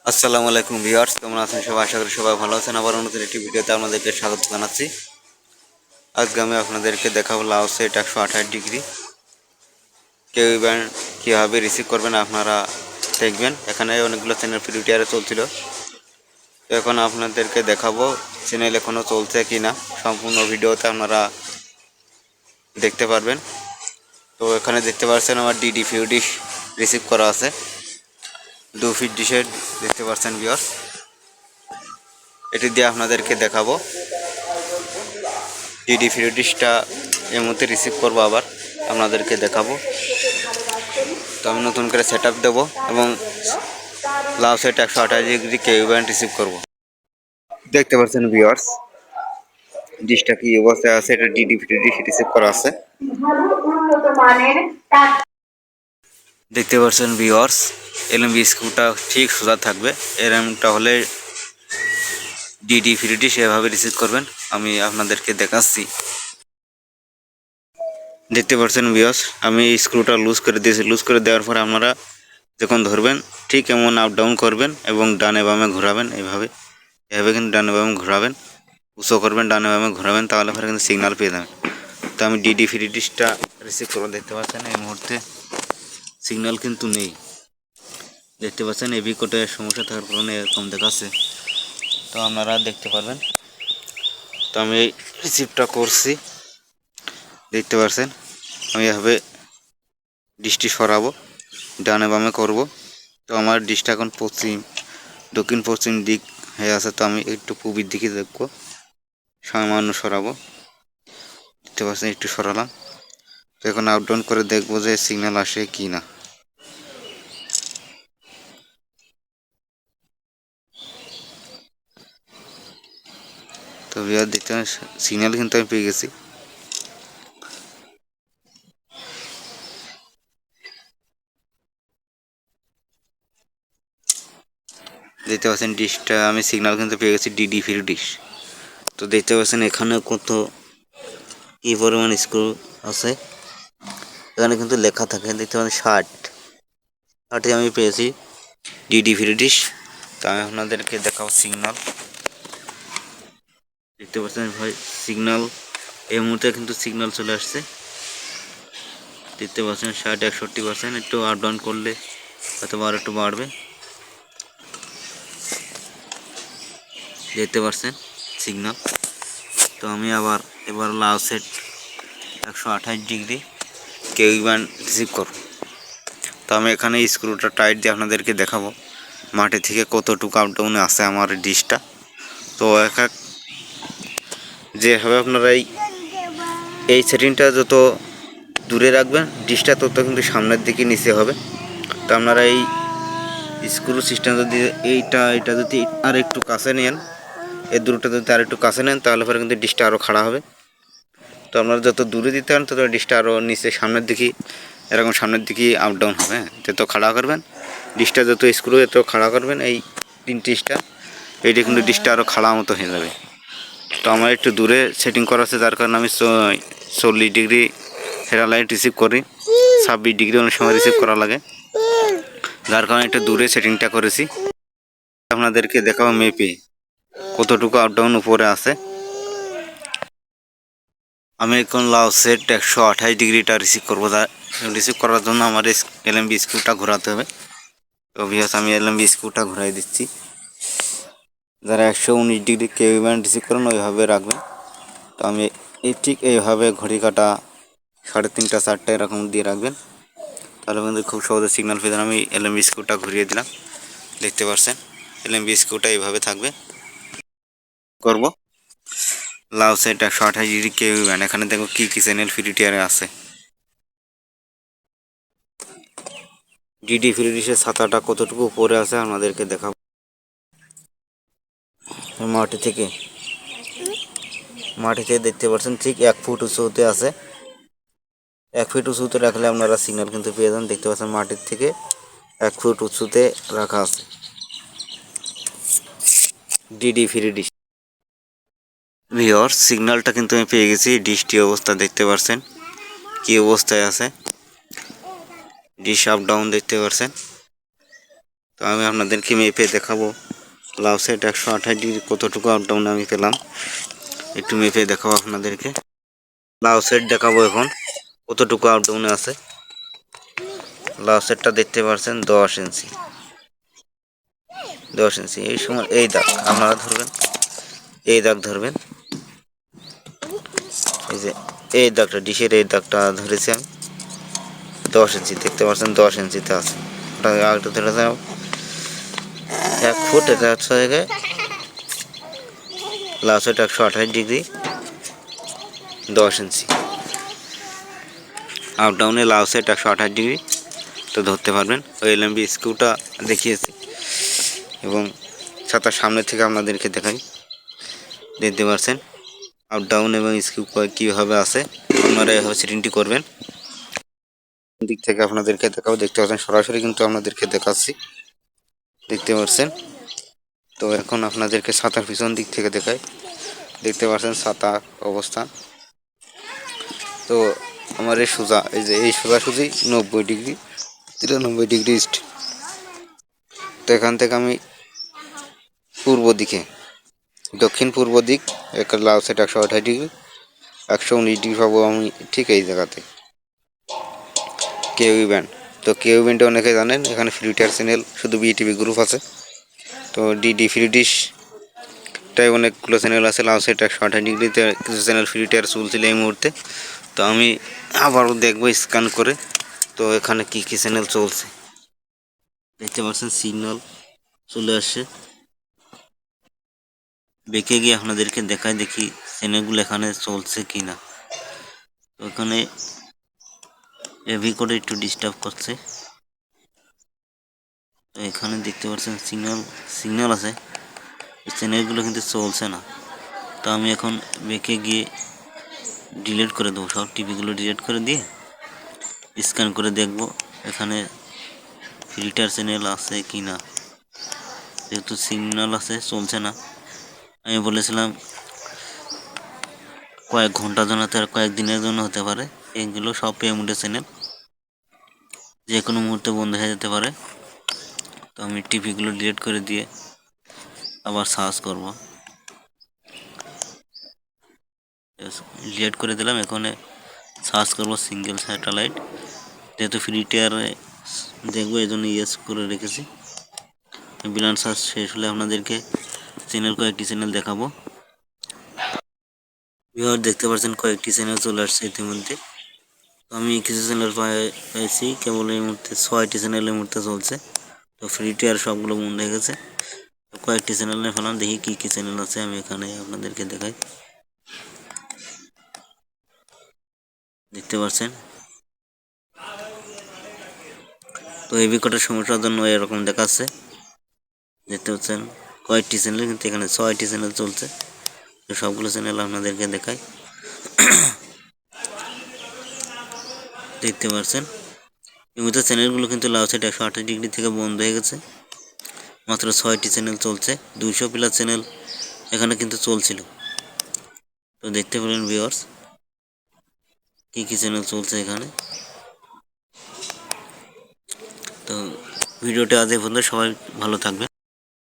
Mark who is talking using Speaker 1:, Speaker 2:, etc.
Speaker 1: আসসালামু আলাইকুম ভিউয়ার্স, কেমন আছেন সবাই? আশা করি সবাই ভালো আছেন। আবার নতুন একটি ভিডিওতে আপনাদেরকে স্বাগত জানাচ্ছি। আজকে আমি আপনাদেরকে দেখাবো লাউ সেট 128 ডিগ্রি কীভাবে রিসিভ করবেন আপনারা দেখবেন। এখানে অনেকগুলো চ্যানেল ফ্রি টিয়ারে চলছিল, তো এখন আপনাদেরকে দেখাবো চ্যানেল এখনও চলছে কি না। সম্পূর্ণ ভিডিওতে আপনারা দেখতে পারবেন। তো এখানে দেখতে পাচ্ছেন আমার ডিডি ফিউ ডিশ রিসিভ করা আছে, 2 ফিট ডিশের দেখতে পাচ্ছেন ভিউয়ার্স। এটি দিয়ে আপনাদেরকে দেখাবো ডিডি ফ্রি ডিশটা এর মধ্যে রিসিভ করবো, আবার আপনাদেরকে দেখাবো। তো আমি নতুন করে সেট আপ দেবো এবং লাউ সেট 128 ডিগ্রি কেউ ব্যান্ড রিসিভ করবো। দেখতে পাচ্ছেন ভিউয়ার্স, ডিশটা কি অবস্থায় আছে। এটা ডিডি ফ্রি ডিশ রিসিভ করা আছে। দেখতে পাচ্ছেন ভিউয়ার্স, এলএমবি স্ক্রুটা ঠিক সোজা থাকবে। এরমটা হলে ডিডি ফ্রি ডিশ এভাবে রিসিভ করবেন। আমি আপনাদেরকে দেখাচ্ছি। দেখতে পাচ্ছেন ভিউয়ার্স, আমি স্ক্রুটা লুজ করে দিয়েছি। লুজ করে দেওয়ার পর আপনারা যখন ধরবেন ঠিক এমন আপ ডাউন করবেন এবং ডানে বামে ঘোরাবেন। এভাবে কিন্তু ডানে বামে ঘোরাবেন, উঁচু করবেন, ডানে বামে ঘোরাবেন, তাহলে পরে কিন্তু সিগন্যাল পেয়ে যাবেন। তো আমি ডিডি ফ্রি ডিশটা রিসিভ করবো। দেখতে পাচ্ছেন এই মুহূর্তে সিগন্যাল কিন্তু নেই। দেখতে পাচ্ছেন এবি কোডের সমস্যা থাকার কারণে এরকম দেখাচ্ছে। তো আপনারা দেখতে পারবেন। তো আমি রিসিভটা করছি, দেখতে পাচ্ছেন। আমি এভাবে ডিশটি সরাবো, ডানে বামে করব। তো আমার ডিশটা এখন দক্ষিণ পশ্চিম দিক হয়ে আছে, তো আমি একটু পূবের দিকে দেখবো, সামান্য সরাবো। দেখতে পাচ্ছেন একটু সরালাম। তো এখন আপ ডাউন করে দেখবো যে সিগন্যাল আসে কি না। তো ভিউয়ার দেখতে সিগন্যাল কিন্তু আমি পেয়ে গেছি। দেখতে পাচ্ছেন ডিশটা আমি সিগন্যাল কিন্তু পেয়ে গেছি, ডিডি ফ্রি ডিশ। তো দেখতে পাচ্ছেন এখানে কত কি পরিমাণ স্ক্রু আছে, এখানে কিন্তু লেখা থাকে। দেখতে পাচ্ছেন 60 আমি পেয়েছি ডিডি ফ্রি ডিশ। তো আমি আপনাদেরকে দেখাবো সিগন্যাল। দেখতে পাচ্ছেন ভাই সিগন্যাল এই মুহূর্তে কিন্তু সিগন্যাল চলে আসছে। দেখতে পাচ্ছেন 60-61%। একটু আপ ডাউন করলে হয়তো আর একটু বাড়বে। দেখতে পাচ্ছেন সিগন্যাল। তো আমি এবার লাউ সেট 128 ডিগ্রি কেউ ব্যান্ড রিসিভ করব। তো আমি এখানে স্ক্রুটা টাইট দিয়ে আপনাদেরকে দেখাবো মাটি থেকে কতটুকু আপ ডাউনে আছে আমার ডিশটা। তো যেভাবে আপনারা এই সেটিংটা যত দূরে রাখবেন ডিশটা তত কিন্তু সামনের দিকে নিচে হবে। তো আপনারা এই স্ক্রু সিস্টেম যদি এটা যদি আর একটু কাছে নেন, এই দূরটা যদি আর একটু কাছে নেন, তাহলে পরে কিন্তু ডিশটা আরও খাড়া হবে। তো আপনারা যত দূরে দিতে পারেন তত ডিশটা আরও নিচে সামনের দিকে এরকম সামনের দিকে আপ ডাউন হবে। তত খাড়া করবেন ডিশটা, যত স্ক্রু এত খাড়া করবেন এই ডিশটা, এইটা কিন্তু ডিশটা আরও খাড়া মতো হয়ে যাবে। তো আমার একটু দূরে সেটিং করা আছে, যার কারণে আমি 40 ডিগ্রি হেরা লাইট রিসিভ করি। 26 ডিগ্রি অনেক সময় রিসিভ করা লাগে, যার কারণে একটু দূরে সেটিংটা করেছি। আপনাদেরকে দেখাবো মেপে কতটুকু আপ ডাউন উপরে আছে। আমি এখন লাউ সেট 128 ডিগ্রিটা রিসিভ করবো। রিসিভ করার জন্য আমার এলএমবি স্ক্রুটা ঘোরাতে হবে। তো ভিউয়ার্স, আমি এলএমবি স্ক্রুটা ঘুরাই দিচ্ছি। যারা 119 ডিগ্রি কেউ ব্যান্ড রিসিভ করেন ওইভাবে রাখবেন। তো আমি ঠিক এইভাবে ঘড়ি কাটা 3:30-4টা এরকম দিয়ে রাখবেন, তাহলে কিন্তু খুব সহজে সিগন্যাল পেয়ে যান। আমি এলএমবি স্ক্রুটা ঘুরিয়ে দিলাম। দেখতে পাচ্ছেন এলএমবি স্ক্রুটা এইভাবে থাকবে। করব লাউ সেট 128 ডিগ্রি কেউ ব্যান্ড। এখানে দেখো কি কি চ্যানেল ফ্রি টিয়ারে আছে। ডিডি ফ্রি ডিশের ছাতাটা কতটুকু উপরে আছে আপনাদেরকে দেখাবো। মাটি থেকে দেখতে পাচ্ছেন ঠিক 1 ফুট উঁচুতে আছে। 1 ফিট উঁচুতে রাখলে আপনারা সিগন্যাল কিন্তু পেয়ে যান। দেখতে পাচ্ছেন মাটির থেকে 1 ফুট উঁচুতে রাখা আছে ডিডি ফ্রি ডিশ। ভিউয়ার্স, সিগন্যালটা কিন্তু আমি পেয়ে গেছি। ডিশটি অবস্থা দেখতে পাচ্ছেন কি অবস্থায় আছে। ডিশ আপ ডাউন দেখতে পাচ্ছেন। তো আমি আপনাদেরকে মেপে দেখাবো লাউ সেট 128 ডিগ্রি কতটুকু আপ ডাউন আমি পেলাম, একটু মেপে দেখাবো আপনাদেরকে। লাউ সেট দেখাবো এখন কতটুকু আপ ডাউনে আছে। লাউ সেটটা দেখতে পাচ্ছেন 10 ইঞ্চি, 10 ইঞ্চি। এই সময় এই দাগ আপনারা ধরবেন, এই দাগ ধরবেন, এই যে এই দাগটা ডিশের এই দাগটা ধরেছি আমি 10 ইঞ্চি, দেখতে পাচ্ছেন 10 ইঞ্চিতে আছে। ওটা আরেকটু ধরে দাও 1 ফুট, এটা হচ্ছে লাউ সেট 128 ডিগ্রি 10 ইঞ্চি আপ ডাউনে লাউ সেট 128 ডিগ্রি তো ধরতে পারবেন। ওই এলএমবি স্ক্রুটা দেখিয়েছি এবং ছাতার সামনে থেকে আপনাদেরকে দেখাই, দেখতে পাচ্ছেন আপ ডাউন এবং স্ক্রু কীভাবে আছে। আপনারা এভাবে সেটিংটি করবেন। দিক থেকে আপনাদেরকে দেখাও, দেখতে পাচ্ছেন সরাসরি কিন্তু আপনাদেরকে দেখাচ্ছি, দেখতে পাচ্ছেন। তো এখন আপনাদেরকে ছাতার পিছন দিক থেকে দেখাই, দেখতে পাচ্ছেন ছাতা অবস্থান। তো আমার এই সোজা, এই যে এই সোজাসুজি 90 ডিগ্রি 93 ডিগ্রি ইস্ট। তো এখান থেকে আমি পূর্ব দিকে, দক্ষিণ পূর্ব দিক একটা লাউ সেট 128 ডিগ্রি 119 ডিগ্রি পাবো আমি ঠিক এই জায়গাতে কেউই ব্যান্ড। তো কেউ ব্যান্ডে অনেকে জানেন এখানে ফিল্টার চ্যানেল শুধু বিটিভি গ্রুপ আছে। তো ডিডি ফ্রি ডিশ তাই অনেকগুলো চ্যানেল আছে। লাউ সেট 128 ডিগ্রিতে কিছু চ্যানেল ফিল্টার চলছিল এই মুহূর্তে। তো আমি আবারও দেখবো স্ক্যান করে, তো এখানে কি কি চ্যানেল চলছে দেখতে পাচ্ছেন। সিগন্যাল চলে আসছে, বেঁকে গিয়ে আপনাদেরকে দেখায় দেখি চ্যানেলগুলো এখানে চলছে কি না। তো এখানে এভি করে একটু ডিস্টার্ব করছে। তো এখানে দেখতে পাচ্ছেন সিগন্যাল আছে, চ্যানেলগুলো কিন্তু চলছে না। তো আমি এখন বেঁকে গিয়ে ডিলিট করে দেবো, সব টিভিগুলো ডিলিট করে দিয়ে স্ক্যান করে দেখব এখানে ফিল্টার চ্যানেল আছে কি না। যেহেতু সিগন্যাল আছে চলছে না, আমি বলেছিলাম কয়েক ঘন্টার জন্য আর কয়েকদিনের জন্য হতে পারে। এগুলো সব পেমেন্টের চ্যানেল, যে কোনো মুহূর্তে বন্ধ হয়ে যেতে পারে। তো আমি টিভিগুলো ডিলিট করে দিয়ে আবার সার্চ করব, ডিলিট করে দিলাম। এখানে সার্চ করব সিঙ্গেল স্যাটেলাইট, যেহেতু ফ্রি টিয়ারে দেখবো এই জন্য ইয়েস করে রেখেছি। বিলান সার্চ শেষ হলে আপনাদেরকে কয়েকটি চ্যানেল দেখাবো। দেখতে পাচ্ছেন কয়েকটি চ্যানেল চলে আসছে ইতিমধ্যে। আমি কিছু চ্যানেল পাইছি, কেবল এই মুহূর্তে 6টি চ্যানেল এই মুহূর্তে চলছে। তো ফ্রি টিয়ার সবগুলো বন্ধ হয়ে গেছে। তো কয়েকটি চ্যানেলে ফেলাম, দেখি কি কি চ্যানেল আছে আমি এখানে আপনাদেরকে দেখাই, দেখতে পাচ্ছেন। তো এই বিকটের সমস্যার জন্য এরকম দেখাচ্ছে, দেখতে পাচ্ছেন কয়েকটি চ্যানেল, কিন্তু এখানে 6টি চ্যানেল চলছে। তো সবগুলো চ্যানেল আপনাদেরকে দেখাই, দেখতে পাচ্ছেন। এমনিতে চ্যানেলগুলো কিন্তু লাউ সেট 128 ডিগ্রি থেকে বন্ধ হয়ে গেছে। মাত্র 6টি চ্যানেল চলছে, 200 প্লাস চ্যানেল এখানে কিন্তু চলছিল। তো দেখতে পেলেন ভিউয়ার্স কি কি চ্যানেল চলছে এখানে। তো ভিডিওটা আজ এই পর্যন্ত, সবাই ভালো থাকবেন।